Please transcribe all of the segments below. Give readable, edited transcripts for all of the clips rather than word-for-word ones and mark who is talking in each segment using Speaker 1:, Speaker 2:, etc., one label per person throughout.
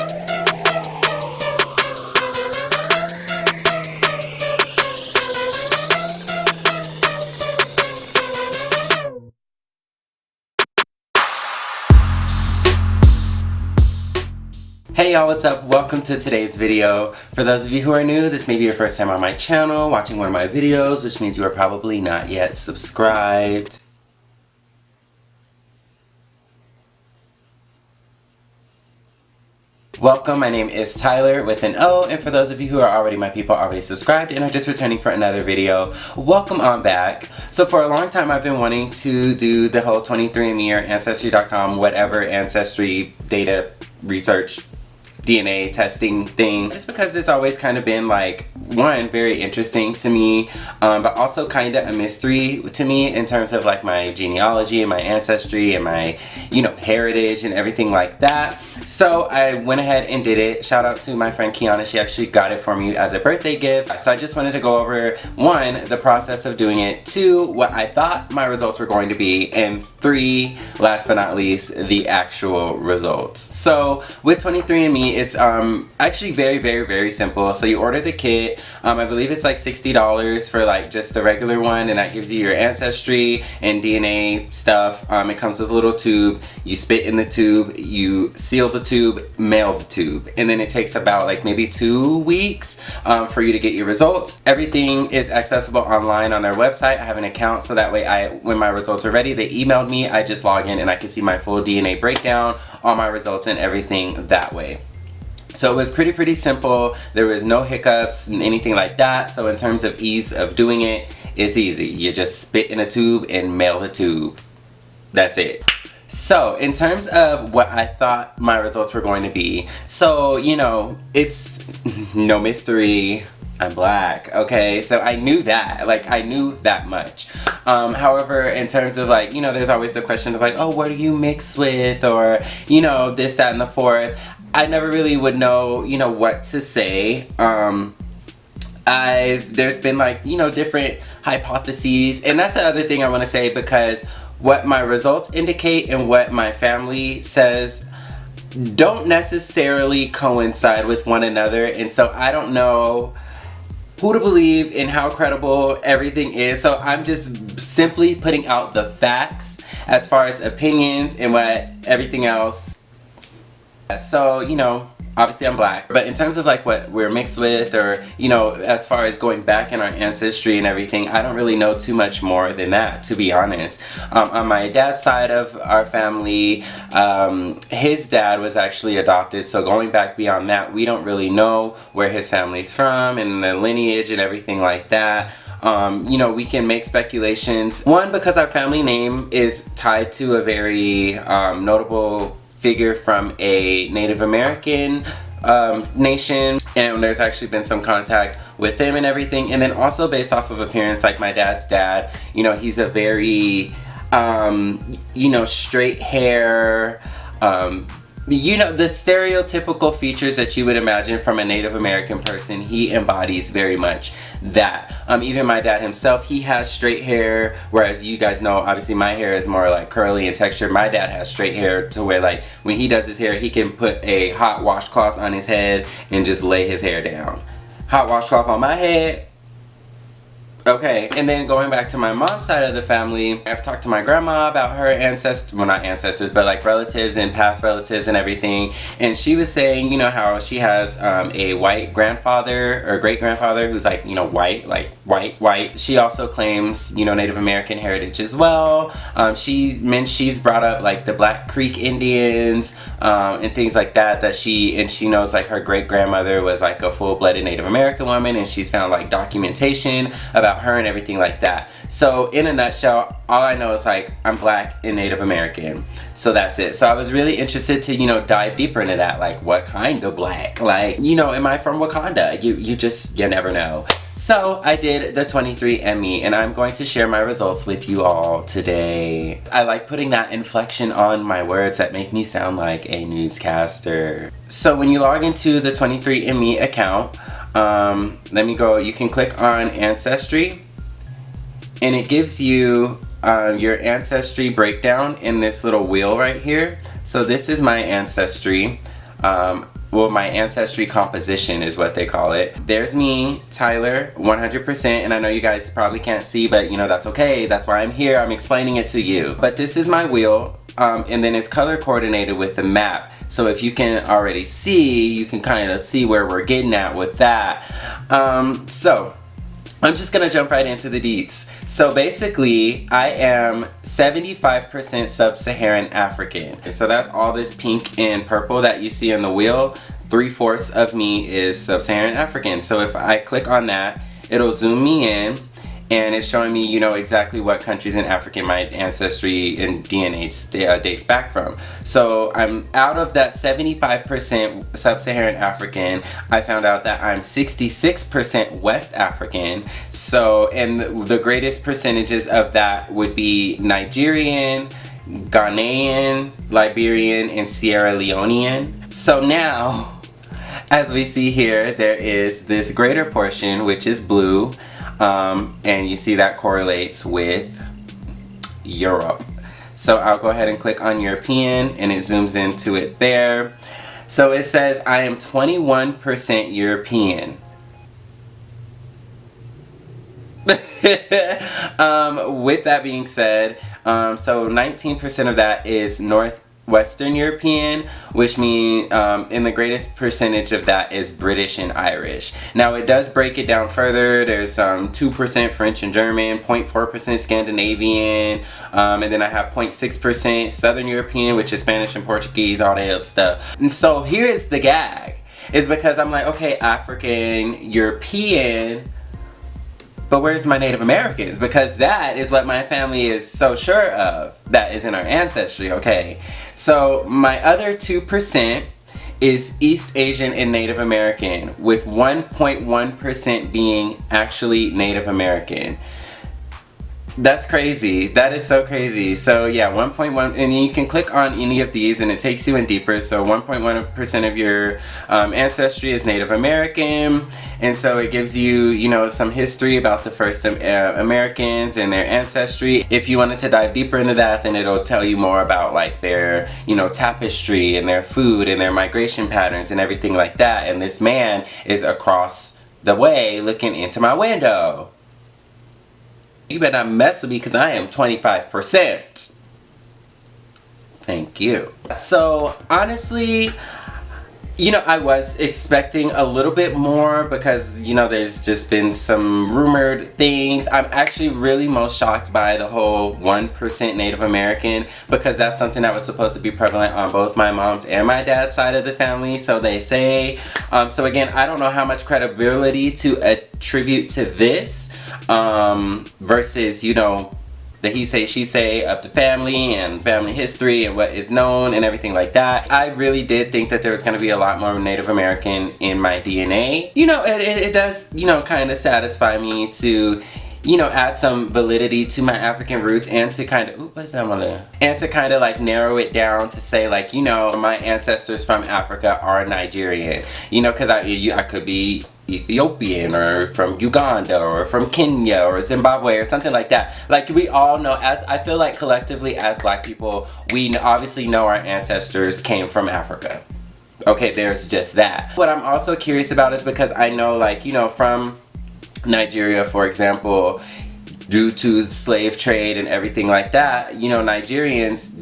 Speaker 1: Hey y'all, what's up? Welcome to today's video. For those of you who are new, this may be your first time on my channel, watching one of my videos, which means you are probably not yet subscribed. Welcome, my name is Tyler with an O, and for those of you who are already my people, already subscribed, and are just returning for another video, welcome on back. So for a long time I've been wanting to do the whole 23andMe or Ancestry.com, whatever ancestry data research DNA testing thing, just because it's always kind of been like, one, very interesting to me, but also kind of a mystery to me in terms of like my genealogy and my ancestry and my, you know, heritage and everything like that. So I went ahead and did it. Shout out to my friend Kiana, she actually got it for me as a birthday gift. So I just wanted to go over, one, the process of doing it, two, what I thought my results were going to be, and three, last but not least, the actual results. So with 23andMe, it's actually very simple. So you order the kit, I believe it's like $60 for like just the regular one, and that gives you your ancestry and DNA stuff. It comes with a little tube, you spit in the tube, you seal the tube, mail the tube, and then it takes about like maybe 2 weeks for you to get your results. Everything is accessible online on their website. I have an account, so that way when my results are ready, they emailed me, I just log in and I can see my full DNA breakdown, all my results and everything that way. So it was pretty simple. There was no hiccups and anything like that. So in terms of ease of doing it, it's easy. You just spit in a tube and mail the tube. That's it. So in terms of what I thought my results were going to be, so you know, it's no mystery. I'm black, okay? So I knew that, like I knew that much. However, in terms of like, you know, there's always the question of like, oh, what do you mix with? Or, you know, this, that, and the fourth. I never really would know, you know, what to say. There's been like, you know, different hypotheses, and that's the other thing I want to say, because what my results indicate and what my family says don't necessarily coincide with one another, and so I don't know who to believe and how credible everything is. So I'm just simply putting out the facts as far as opinions and what everything else. So, you know, obviously I'm black, but in terms of like what we're mixed with, or, you know, as far as going back in our ancestry and everything, I don't really know too much more than that, to be honest. On my dad's side of our family, his dad was actually adopted, so going back beyond that, we don't really know where his family's from and the lineage and everything like that. You know, we can make speculations. One, because our family name is tied to a very notable figure from a Native American nation, and there's actually been some contact with him and everything. And then also based off of appearance, like my dad's dad, you know, he's a very you know, straight hair, you know, the stereotypical features that you would imagine from a Native American person, he embodies very much that. Even my dad himself, he has straight hair, whereas you guys know, obviously my hair is more like curly in texture. My dad has straight hair to where like when he does his hair, he can put a hot washcloth on his head and just lay his hair down. Hot washcloth on my head. Okay, and then going back to my mom's side of the family, I've talked to my grandma about her ancestors, well not ancestors, but like relatives and past relatives and everything, and she was saying, you know, how she has a white grandfather or great grandfather who's like, you know, white, like white. She also claims, you know, Native American heritage as well. She's brought up like the Black Creek Indians and things like that she knows like her great grandmother was like a full-blooded Native American woman, and she's found like documentation about her and everything like that. So in a nutshell, all I know is like I'm black and Native American, so that's it. So I was really interested to, you know, dive deeper into that, like what kind of black, like, you know, am I from Wakanda? You never know. So I did the 23andMe, and I'm going to share my results with you all today. I like putting that inflection on my words that make me sound like a newscaster. So when you log into the 23andMe account, let me go, you can click on Ancestry, and it gives you your ancestry breakdown in this little wheel right here. So this is my ancestry. well, my ancestry composition is what they call it. There's me, Tyler, 100%, and I know you guys probably can't see, but you know, that's okay. That's why I'm here. I'm explaining it to you. But this is my wheel, and then it's color coordinated with the map. So if you can already see, you can kind of see where we're getting at with that. So I'm just gonna jump right into the deets. So basically, I am 75% sub-Saharan African. So that's all this pink and purple that you see on the wheel. 3/4 of me is sub-Saharan African. So if I click on that, it'll zoom me in, and it's showing me, you know, exactly what countries in Africa my ancestry and DNA dates back from. So I'm out of that 75% sub-Saharan African. I found out that I'm 66% West African. So, and the greatest percentages of that would be Nigerian, Ghanaian, Liberian, and Sierra Leonean. So now, as we see here, there is this greater portion, which is blue. And you see that correlates with Europe. So I'll go ahead and click on European, and it zooms into it there. So it says I am 21% European. With that being said, so 19% of that is Northwestern European, which means, and the greatest percentage of that is British and Irish. Now it does break it down further. There's 2% French and German, 0.4% Scandinavian, and then I have 0.6% Southern European, which is Spanish and Portuguese, all that other stuff. And so here's the gag, is because I'm like, okay, African, European, but where's my Native Americans? Because that is what my family is so sure of. That is in our ancestry, okay? So my other 2% is East Asian and Native American, with 1.1% being actually Native American. That's crazy. That is so crazy. So yeah, 1.1, and you can click on any of these and it takes you in deeper. So 1.1% of your ancestry is Native American, and so it gives you, you know, some history about the first Americans and their ancestry. If you wanted to dive deeper into that, then it'll tell you more about like their, you know, tapestry and their food and their migration patterns and everything like that. And this man is across the way looking into my window. You better not mess with me because I am 25%. Thank you. So honestly, you know, I was expecting a little bit more because, you know, there's just been some rumored things. I'm actually really most shocked by the whole 1% Native American, because that's something that was supposed to be prevalent on both my mom's and my dad's side of the family, so they say. So again, I don't know how much credibility to attribute to this versus, you know, the he say, she say up to family and family history and what is known and everything like that. I really did think that there was going to be a lot more Native American in my DNA. You know, it does, you know, kind of satisfy me to, you know, add some validity to my African roots and to kind of, what is that one there? And to kind of like narrow it down to say like, you know, my ancestors from Africa are Nigerian. You know, because I could be Ethiopian or from Uganda or from Kenya or Zimbabwe or something like that. Like we all know, as I feel like collectively as Black people, we obviously know our ancestors came from Africa. Okay, there's just that. What I'm also curious about is because I know, like, you know, from Nigeria, for example, due to slave trade and everything like that, you know, Nigerians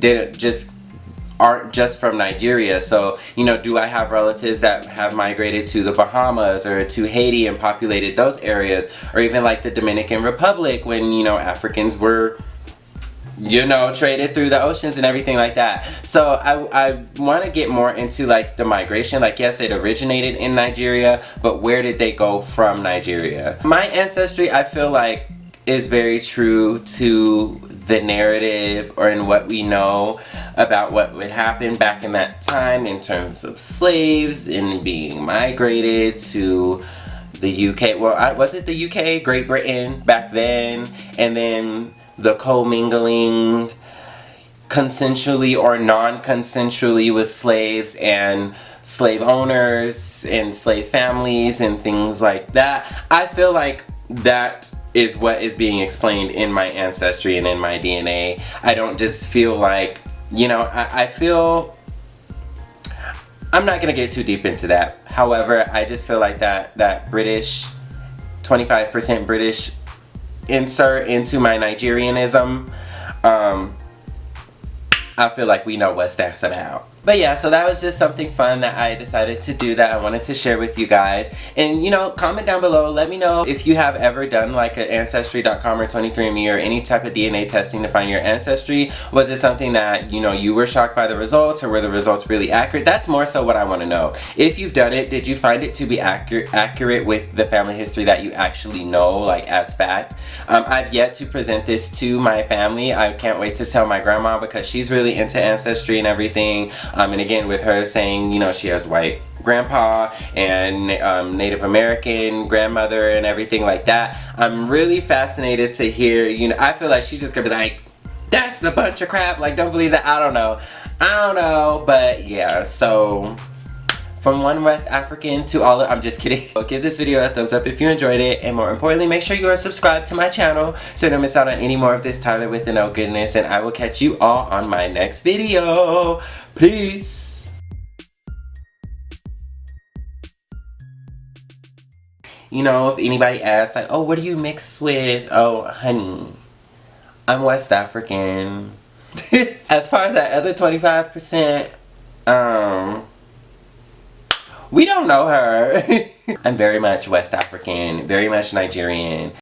Speaker 1: aren't just from Nigeria. So, you know, do I have relatives that have migrated to the Bahamas or to Haiti and populated those areas, or even like the Dominican Republic when, you know, Africans were, you know, traded through the oceans and everything like that. So I want to get more into like the migration. Like, yes, it originated in Nigeria, but where did they go from Nigeria? My ancestry, I feel like, is very true to the narrative or in what we know about what would happen back in that time in terms of slaves and being migrated to the UK. Well, was it the UK? Great Britain back then, and then the commingling consensually or non-consensually with slaves and slave owners and slave families and things like that. I feel like that is what is being explained in my ancestry and in my DNA. I don't just feel like, you know, I feel I'm not gonna get too deep into that. However, I just feel like that British, 25% British insert into my Nigerianism, I feel like we know what that's about. But yeah, so that was just something fun that I decided to do that I wanted to share with you guys. And you know, comment down below, let me know if you have ever done like an Ancestry.com or 23andMe or any type of DNA testing to find your ancestry. Was it something that, you know, you were shocked by the results, or were the results really accurate? That's more so what I want to know. If you've done it, did you find it to be accurate with the family history that you actually know, like as fact? I've yet to present this to my family. I can't wait to tell my grandma, because she's really into Ancestry and everything. And again, with her saying, you know, she has white grandpa and Native American grandmother and everything like that, I'm really fascinated to hear, you know, I feel like she's just gonna be like, that's a bunch of crap, like, don't believe that. I don't know, but yeah. So from one West African to all of, I'm just kidding. Give this video a thumbs up if you enjoyed it, and more importantly, make sure you are subscribed to my channel so you don't miss out on any more of this Tyler with an O goodness, and I will catch you all on my next video. Peace. You know, if anybody asks like, oh, what do you mix with? Oh, honey, I'm West African. As far as that other 25%, we don't know her. I'm very much West African, very much Nigerian.